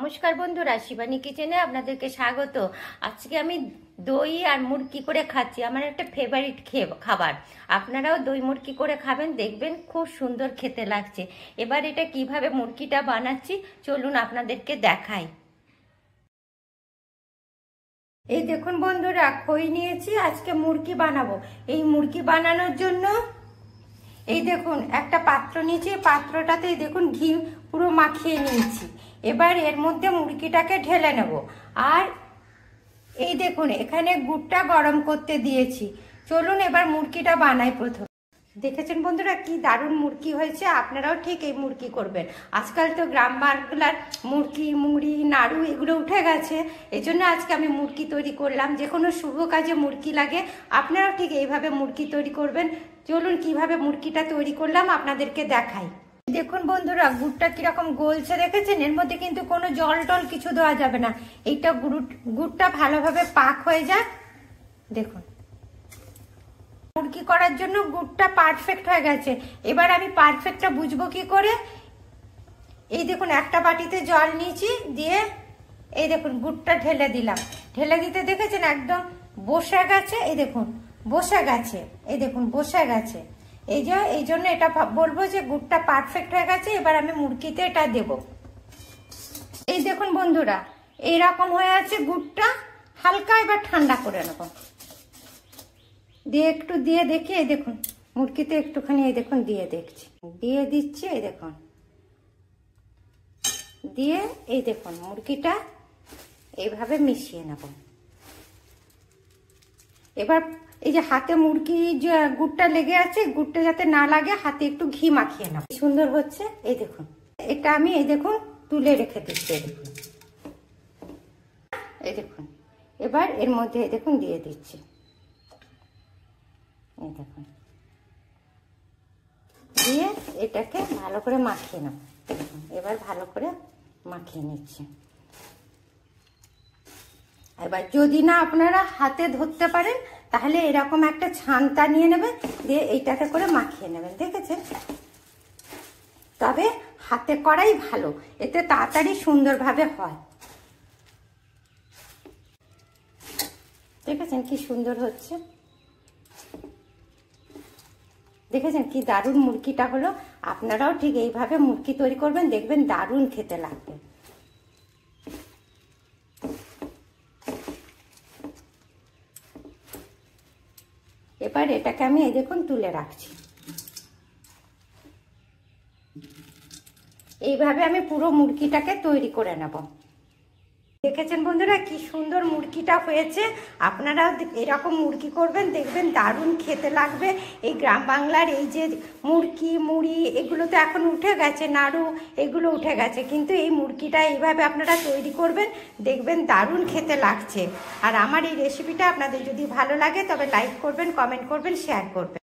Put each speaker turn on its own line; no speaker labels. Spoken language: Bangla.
নমস্কার বন্ধুরা, শিবানী কিচেনে আপনাদেরকে স্বাগত। আজকে আমি দই আর মুরগি করে খাচ্ছি, আমার একটা ফেভারিট খাবার। আপনারাও দই মুরগি করে খাবেন, দেখবেন খুব সুন্দর খেতে লাগছে। এবার এটা কিভাবে মুরগিটা বানাচ্ছি চলুন আপনাদেরকে দেখাই। এই দেখুন বন্ধুরা, খই নিয়েছি, আজকে মুরগি বানাবো। এই মুরগি বানানোর জন্য এই দেখুন একটা পাত্র নিয়েছি, পাত্রটাতে দেখুন ঘি পুরো মাখিয়ে নিয়েছি। এবার এর মধ্যে মুরগিটাকে ঢেলে নেব। আর এই দেখুন এখানে গুড়টা গরম করতে দিয়েছি। চলুন এবার মুরগিটা বানাই। প্রথম দেখেছেন বন্ধুরা কি দারুণ মুরগি হয়েছে, আপনারাও ঠিক এই মুরগি করবেন। আজকাল তো গ্রাম বাংলার মুরগি, মুড়ি, নাড়ু এগুলো উঠে গেছে, এই জন্য আজকে আমি মুরগি তৈরি করলাম। যে কোনো শুভ কাজে মুরগি লাগে, আপনারাও ঠিক এইভাবে মুরগি তৈরি করবেন। চলুন কিভাবে মুরগিটা তৈরি করলাম আপনাদেরকে দেখাই। দেখুন বন্ধুরা গুড়টা কিরকম গলছে, দেখেছেন? এর মধ্যে কিন্তু কোনো জল টল কিছু দেওয়া যাবে না। এইটা গুড়টা ভালোভাবে পাক হয়ে যাক। দেখুন মুরগি করার জন্য গুড়টা পারফেক্ট হয়ে গেছে। এবার আমি পারফেক্টটা বুঝবো কি করে? এই দেখুন একটা বাটিতে জল নিয়েছি, দিয়ে এই দেখুন গুড়টা ঢেলে দিলাম। ঢেলে দিতে দেখেছেন একদম বসে গেছে। এই দেখুন বসে গেছে, এই দেখুন বসে গেছে। এই জন্য এটা বলবো যে গুড়টা পারফেক্ট হয়ে গেছে। এবার আমি মুরগিতে এটা দেব। এই দেখুন বন্ধুরা এইরকম হয়ে আছে গুড়টা। হালকা এবার ঠান্ডা করে নেব, দিয়ে একটু দিয়ে দেখি। এই দেখুন মুরগিতে একটুখানি এই দেখুন দিয়ে দেখছি, দিয়ে দিচ্ছি। এই দেখুন দিয়ে এই দেখুন মুরগিটা এইভাবে মিশিয়ে নেব। এবার এই যে হাতে মুরগি যে গুড়টা লেগে আছে, গুড়টা যাতে না লাগে হাতে একটু ঘি মাখিয়ে নেব। সুন্দর হচ্ছে। এই দেখুন এটা আমি এই দেখুন তুলে রেখে দিচ্ছি। এই দেখুন, এই দেখুন এবার এর মধ্যে এই দেখুন দিয়ে দিচ্ছি। এই দেখুন দিয়ে এটাকে ভালো করে মাখিয়ে নেব। এবার ভালো করে মাখিয়ে নিচ্ছি। এবার যদি না আপনারা হাতে ধরতে পারেন তাহলে এরকম একটা ছান্তা নিয়ে নেবেন, দিয়ে এইটাতে করে মাখিয়ে নেবেন। দেখেছেন? তবে হাতে করাই ভালো, এতে তাড়াতাড়ি সুন্দরভাবে হয়। দেখেছেন কি সুন্দর হচ্ছে? দেখেছেন কি দারুণ মুরগিটা হলো। আপনারাও ঠিক এইভাবে মুরগি তৈরি করবেন, দেখবেন দারুণ খেতে লাগবে। এবার এটাকে আমি এই দেখুন তুলে রাখছি। এইভাবে আমি পুরো মুরগিটাকে তৈরি করে নেব। দেখেছেন বন্ধুরা কি সুন্দর মুরগিটা হয়েছে। আপনারাও এরকম মুরগি করবেন, দেখবেন দারুণ খেতে লাগবে। এই গ্রাম বাংলার এই যে মুরগি, মুড়ি এগুলো তো এখন উঠে গেছে, নাড়ু এগুলো উঠে গেছে, কিন্তু এই মুরগিটা এইভাবে আপনারা তৈরি করবেন, দেখবেন দারুণ খেতে লাগছে। আর আমার এই রেসিপিটা আপনাদের যদি ভালো লাগে তবে লাইক করবেন, কমেন্ট করবেন, শেয়ার করবেন।